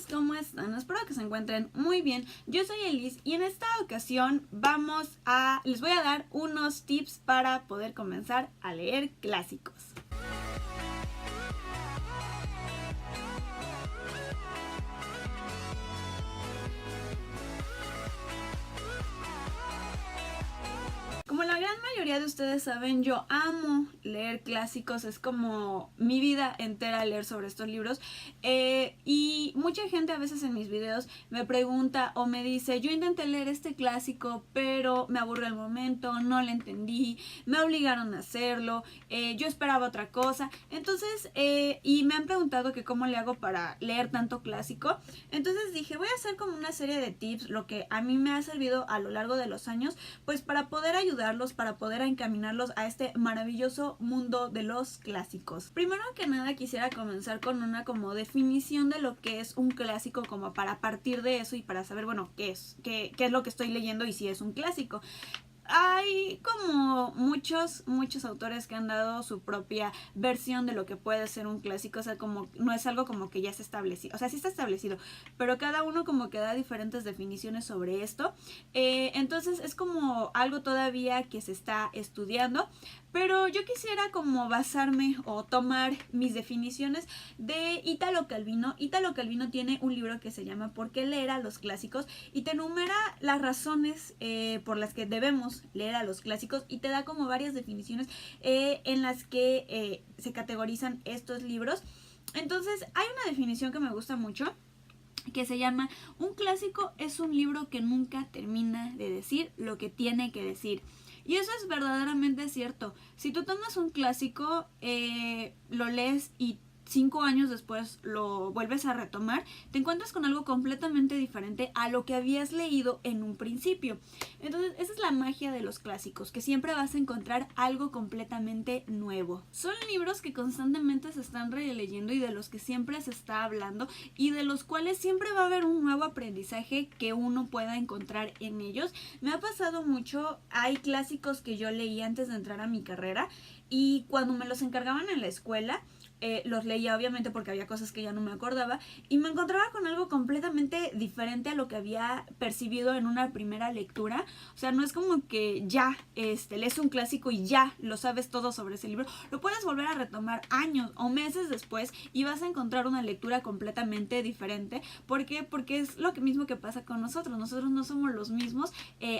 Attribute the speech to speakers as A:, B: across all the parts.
A: amigos, ¿cómo están? Espero que se encuentren muy bien. Yo soy Elis y en esta ocasión les voy a dar unos tips para poder comenzar a leer clásicos. Como la gran mayoría de ustedes saben, yo amo leer clásicos, es como mi vida entera leer sobre estos libros, y mucha gente a veces en mis videos me pregunta o me dice: yo intenté leer este clásico pero me aburrió el momento, no le entendí, me obligaron a hacerlo, yo esperaba otra cosa. Entonces, y me han preguntado que cómo le hago para leer tanto clásico. Entonces dije, voy a hacer como una serie de tips, lo que a mí me ha servido a lo largo de los años, pues para poder ayudarlos, para poder encaminarlos a este maravilloso mundo de los clásicos. Primero que nada quisiera comenzar con una como definición de lo que es un clásico, como para partir de eso y para saber, bueno, qué es lo que estoy leyendo y si es un clásico. Hay como muchos autores que han dado su propia versión de lo que puede ser un clásico, o sea, como no es algo como que ya se establecido, o sea, sí está establecido, pero cada uno como que da diferentes definiciones sobre esto. Entonces es como algo todavía que se está estudiando, pero yo quisiera como basarme o tomar mis definiciones de Italo Calvino. Italo Calvino tiene un libro que se llama ¿Por qué leer a los clásicos? Y te enumera las razones por las que debemos leer a los clásicos y te da como varias definiciones en las que se categorizan estos libros. Entonces hay una definición que me gusta mucho, que se llama: un clásico es un libro que nunca termina de decir lo que tiene que decir. Y eso es verdaderamente cierto. Si tú tomas un clásico, lo lees y 5 años después lo vuelves a retomar, te encuentras con algo completamente diferente a lo que habías leído en un principio. Entonces esa es la magia de los clásicos, que siempre vas a encontrar algo completamente nuevo. Son libros que constantemente se están releyendo y de los que siempre se está hablando y de los cuales siempre va a haber un nuevo aprendizaje que uno pueda encontrar en ellos. Me ha pasado mucho, hay clásicos que yo leí antes de entrar a mi carrera y cuando me los encargaban en la escuela, los leía obviamente porque había cosas que ya no me acordaba y me encontraba con algo completamente diferente a lo que había percibido en una primera lectura. O sea, no es como que ya lees un clásico y ya lo sabes todo sobre ese libro. Lo puedes volver a retomar años o meses después y vas a encontrar una lectura completamente diferente. ¿Por qué? Porque es lo mismo que pasa con nosotros. Nosotros no somos los mismos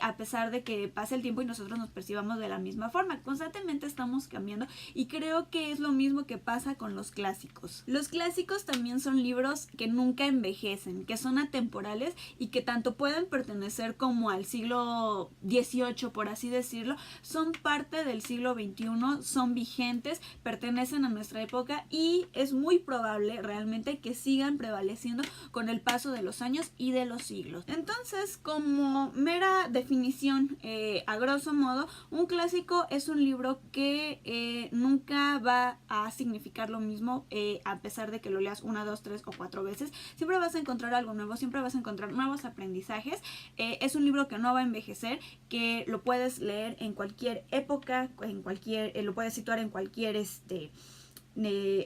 A: a pesar de que pase el tiempo y nosotros nos percibamos de la misma forma. Constantemente estamos cambiando y creo que es lo mismo que pasa con los clásicos. Los clásicos también son libros que nunca envejecen, que son atemporales y que tanto pueden pertenecer como al siglo XVIII, por así decirlo, son parte del siglo XXI, son vigentes, pertenecen a nuestra época y es muy probable realmente que sigan prevaleciendo con el paso de los años y de los siglos. Entonces, como mera definición, a grosso modo, un clásico es un libro que nunca va a significar lo mismo, a pesar de que lo leas 1, 2, 3 o 4 veces. Siempre vas a encontrar algo nuevo, siempre vas a encontrar nuevos aprendizajes. Es un libro que no va a envejecer, que lo puedes leer en cualquier época, lo puedes situar en cualquier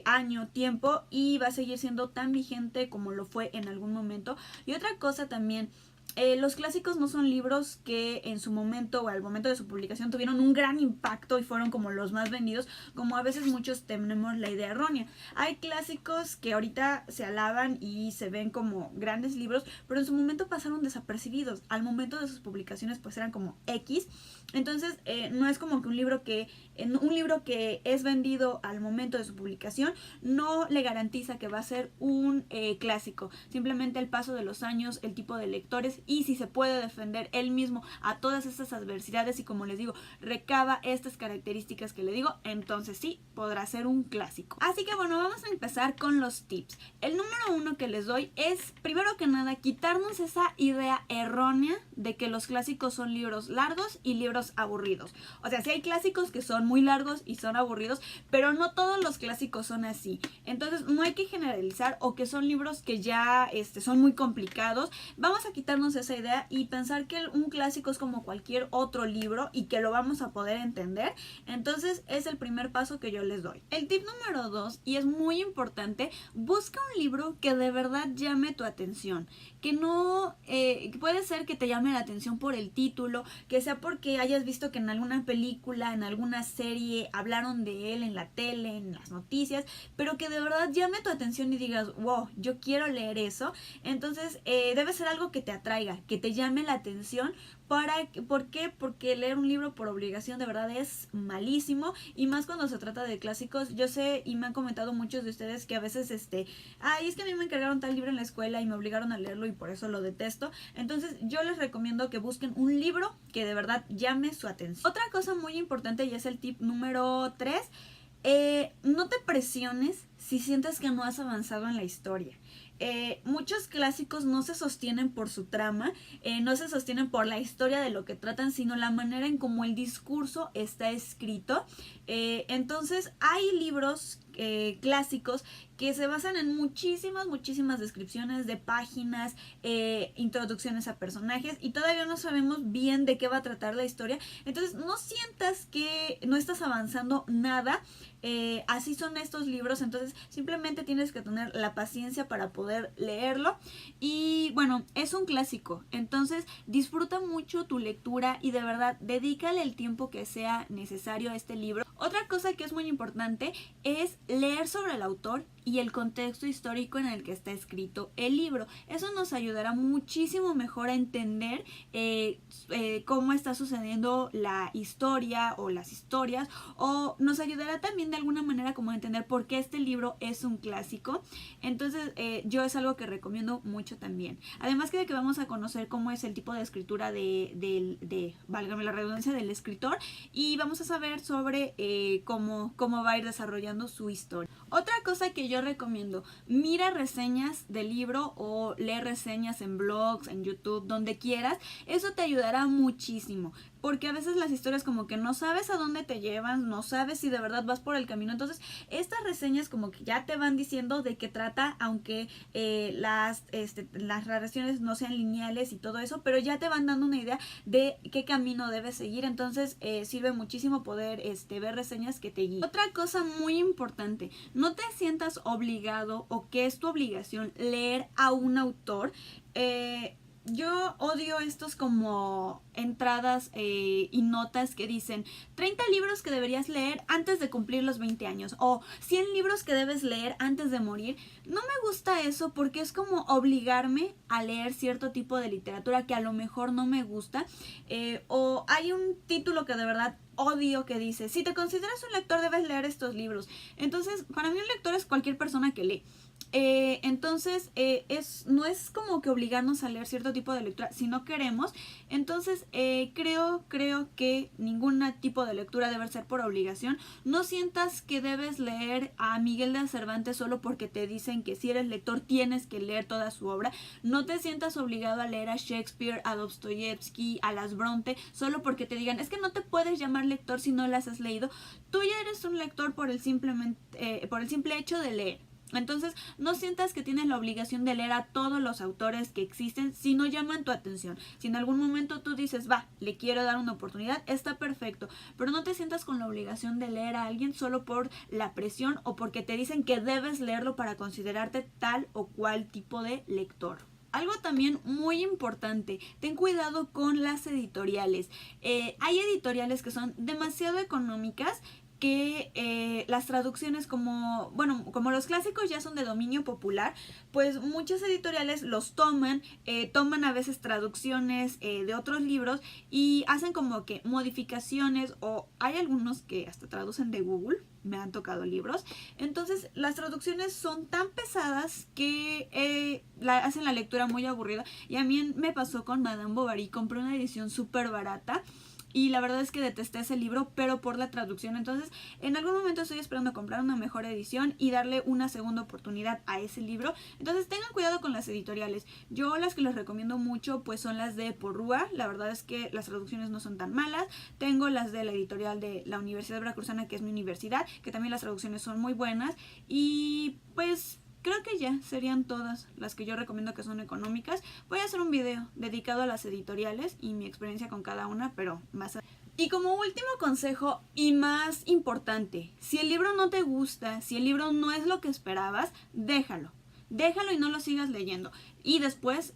A: año, tiempo, y va a seguir siendo tan vigente como lo fue en algún momento. Y otra cosa también, los clásicos no son libros que en su momento o al momento de su publicación tuvieron un gran impacto y fueron como los más vendidos, como a veces muchos tenemos la idea errónea. Hay clásicos que ahorita se alaban y se ven como grandes libros, pero en su momento pasaron desapercibidos. Al momento de sus publicaciones pues eran como X. Entonces no es como que un libro que es vendido al momento de su publicación no le garantiza que va a ser un clásico. Simplemente el paso de los años, el tipo de lectores y si se puede defender él mismo a todas estas adversidades y, como les digo, recaba estas características que le digo, entonces sí, podrá ser un clásico. Así que bueno, vamos a empezar con los tips. El número 1 que les doy es, primero que nada, quitarnos esa idea errónea de que los clásicos son libros largos y libros aburridos. O sea, sí hay clásicos que son muy largos y son aburridos, pero no todos los clásicos son así. Entonces no hay que generalizar o que son libros que ya son muy complicados. Vamos a quitarnos quitarnos esa idea y pensar que un clásico es como cualquier otro libro y que lo vamos a poder entender. Entonces es el primer paso que yo les doy. El tip número 2, y es muy importante, busca un libro que de verdad llame tu atención. Que no, puede ser que te llame la atención por el título, que sea porque hayas visto que en alguna película, en alguna serie hablaron de él en la tele, en las noticias, pero que de verdad llame tu atención y digas, wow, yo quiero leer eso. Entonces debe ser algo que te atraiga, que te llame la atención. ¿Por qué? Porque leer un libro por obligación de verdad es malísimo, y más cuando se trata de clásicos. Yo sé y me han comentado muchos de ustedes que a veces ay, es que a mí me encargaron tal libro en la escuela y me obligaron a leerlo y por eso lo detesto. Entonces yo les recomiendo que busquen un libro que de verdad llame su atención. Otra cosa muy importante, y es el tip número 3, no te presiones si sientes que no has avanzado en la historia. Muchos clásicos no se sostienen por su trama, no se sostienen por la historia de lo que tratan, sino la manera en cómo el discurso está escrito. Entonces hay libros clásicos que se basan en muchísimas descripciones de páginas, introducciones a personajes, y todavía no sabemos bien de qué va a tratar la historia. Entonces no sientas que no estás avanzando nada. Así son estos libros, entonces simplemente tienes que tener la paciencia para poder leerlo. Y bueno, es un clásico, entonces disfruta mucho tu lectura y de verdad dedícale el tiempo que sea necesario a este libro. Otra cosa que es muy importante es leer sobre el autor y el contexto histórico en el que está escrito el libro. Eso nos ayudará muchísimo mejor a entender cómo está sucediendo la historia o las historias, o nos ayudará también de alguna manera como a entender por qué este libro es un clásico. Entonces yo es algo que recomiendo mucho también. Además que vamos a conocer cómo es el tipo de escritura de válgame la redundancia, del escritor, y vamos a saber sobre cómo va a ir desarrollando su historia. Otra cosa que yo recomiendo, mira reseñas del libro o lee reseñas en blogs, en YouTube, donde quieras. Eso te ayudará muchísimo, porque a veces las historias como que no sabes a dónde te llevan, no sabes si de verdad vas por el camino. Entonces estas reseñas como que ya te van diciendo de qué trata, aunque las narraciones no sean lineales y todo eso, pero ya te van dando una idea de qué camino debes seguir. Entonces sirve muchísimo poder ver reseñas que te guíen. Otra cosa muy importante, no te sientas obligado o que es tu obligación leer a un autor. Yo odio estos como entradas y notas que dicen 30 libros que deberías leer antes de cumplir los 20 años o 100 libros que debes leer antes de morir. No me gusta eso porque es como obligarme a leer cierto tipo de literatura que a lo mejor no me gusta. O hay un título que de verdad odio que dice, si te consideras un lector debes leer estos libros. Entonces para mí un lector es cualquier persona que lee. Entonces no es como que obligarnos a leer cierto tipo de lectura si no queremos. Entonces creo que ningún tipo de lectura debe ser por obligación. No sientas que debes leer a Miguel de Cervantes solo porque te dicen que si eres lector tienes que leer toda su obra. No te sientas obligado a leer a Shakespeare, a Dostoyevsky, a las Bronte solo porque te digan es que no te puedes llamar lector si no las has leído. Tú ya eres un lector por el simple hecho de leer. Entonces no sientas que tienes la obligación de leer a todos los autores que existen si no llaman tu atención. Si en algún momento tú dices, va, le quiero dar una oportunidad, está perfecto, pero no te sientas con la obligación de leer a alguien solo por la presión o porque te dicen que debes leerlo para considerarte tal o cual tipo de lector. Algo también muy importante, ten cuidado con las editoriales. Hay editoriales que son demasiado económicas, que las traducciones como los clásicos ya son de dominio popular, pues muchas editoriales los toman a veces traducciones de otros libros y hacen como que modificaciones, o hay algunos que hasta traducen de Google, me han tocado libros. Entonces las traducciones son tan pesadas que hacen la lectura muy aburrida, y a mí me pasó con Madame Bovary. Compré una edición súper barata y la verdad es que detesté ese libro, pero por la traducción. Entonces, en algún momento estoy esperando comprar una mejor edición y darle una segunda oportunidad a ese libro. Entonces, tengan cuidado con las editoriales. Yo las que les recomiendo mucho, pues son las de Porrúa. La verdad es que las traducciones no son tan malas. Tengo las de la editorial de la Universidad Veracruzana, que es mi universidad, que también las traducciones son muy buenas. Y pues creo que ya serían todas las que yo recomiendo que son económicas. Voy a hacer un video dedicado a las editoriales y mi experiencia con cada una, pero más adelante. Y como último consejo y más importante, si el libro no te gusta, si el libro no es lo que esperabas, déjalo. Déjalo y no lo sigas leyendo. Y después,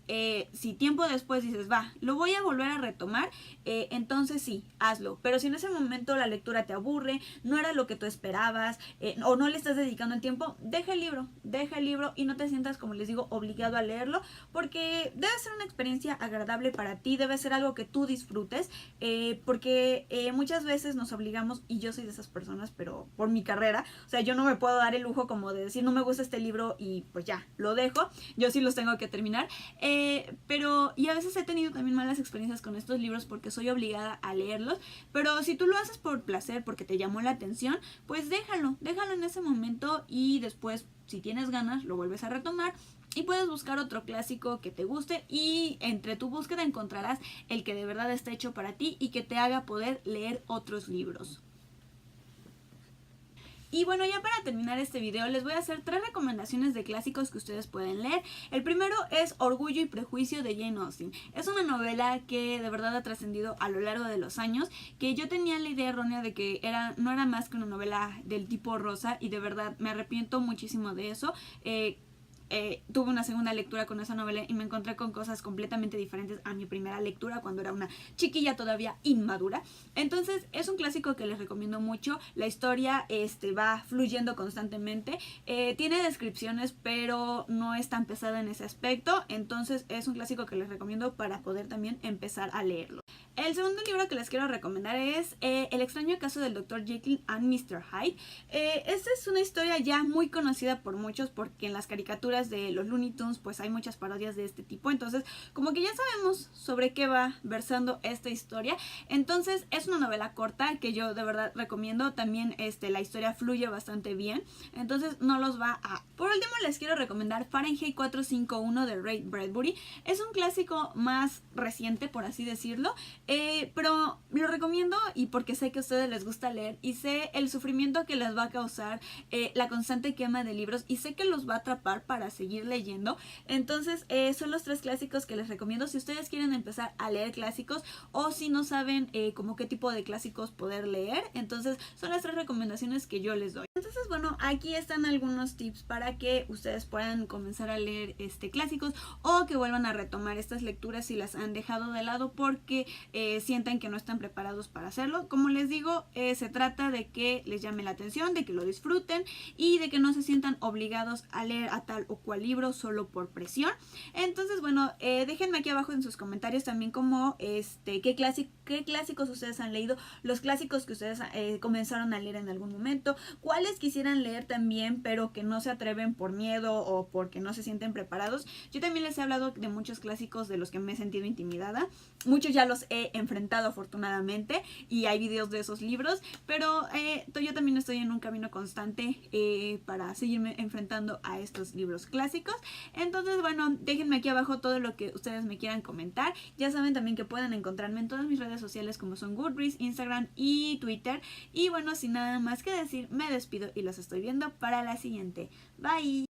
A: si tiempo después dices, va, lo voy a volver a retomar, entonces sí, hazlo. Pero si en ese momento la lectura te aburre, no era lo que tú esperabas, o no le estás dedicando el tiempo, deja el libro y no te sientas, como les digo, obligado a leerlo, porque debe ser una experiencia agradable para ti, debe ser algo que tú disfrutes, porque muchas veces nos obligamos, y yo soy de esas personas, pero por mi carrera, o sea, yo no me puedo dar el lujo como de decir, no me gusta este libro y pues ya, lo dejo, yo sí los tengo que terminar, pero y a veces he tenido también malas experiencias con estos libros porque soy obligada a leerlos, pero si tú lo haces por placer, porque te llamó la atención, pues déjalo en ese momento y después, si tienes ganas, lo vuelves a retomar y puedes buscar otro clásico que te guste y entre tu búsqueda encontrarás el que de verdad está hecho para ti y que te haga poder leer otros libros. Y bueno, ya para terminar este video les voy a hacer 3 recomendaciones de clásicos que ustedes pueden leer. El primero es Orgullo y Prejuicio de Jane Austen. Es una novela que de verdad ha trascendido a lo largo de los años, que yo tenía la idea errónea de que no era más que una novela del tipo rosa y de verdad me arrepiento muchísimo de eso. Tuve una segunda lectura con esa novela y me encontré con cosas completamente diferentes a mi primera lectura cuando era una chiquilla todavía inmadura. Entonces es un clásico que les recomiendo mucho. La historia va fluyendo constantemente, tiene descripciones pero no es tan pesada en ese aspecto, entonces es un clásico que les recomiendo para poder también empezar a leerlo. El segundo libro que les quiero recomendar es El extraño caso del Dr. Jekyll and Mr. Hyde. Esta es una historia ya muy conocida por muchos porque en las caricaturas de los Looney Tunes pues hay muchas parodias de este tipo, entonces como que ya sabemos sobre qué va versando esta historia. Entonces es una novela corta que yo de verdad recomiendo. También la historia fluye bastante bien, entonces no los va a... Por último les quiero recomendar Fahrenheit 451 de Ray Bradbury. Es un clásico más reciente, por así decirlo, pero lo recomiendo y porque sé que a ustedes les gusta leer y sé el sufrimiento que les va a causar la constante quema de libros y sé que los va a atrapar para seguir leyendo. Entonces son los 3 clásicos que les recomiendo si ustedes quieren empezar a leer clásicos o si no saben como qué tipo de clásicos poder leer. Entonces son las 3 recomendaciones que yo les doy. Entonces bueno, aquí están algunos tips para que ustedes puedan comenzar a leer clásicos o que vuelvan a retomar estas lecturas si las han dejado de lado porque sientan que no están preparados para hacerlo. Como les digo, se trata de que les llame la atención, de que lo disfruten y de que no se sientan obligados a leer a tal o cual libro solo por presión. Entonces bueno, déjenme aquí abajo en sus comentarios también como qué clásicos ustedes han leído, los clásicos que ustedes comenzaron a leer en algún momento, cuáles quisieran leer también pero que no se atreven por miedo o porque no se sienten preparados. Yo también les he hablado de muchos clásicos de los que me he sentido intimidada, muchos ya los he enfrentado afortunadamente y hay videos de esos libros, pero yo también estoy en un camino constante para seguirme enfrentando a estos libros clásicos. Entonces bueno, déjenme aquí abajo todo lo que ustedes me quieran comentar. Ya saben también que pueden encontrarme en todas mis redes sociales como son Goodreads, Instagram y Twitter. Y bueno, sin nada más que decir, me despido y los estoy viendo para la siguiente. Bye.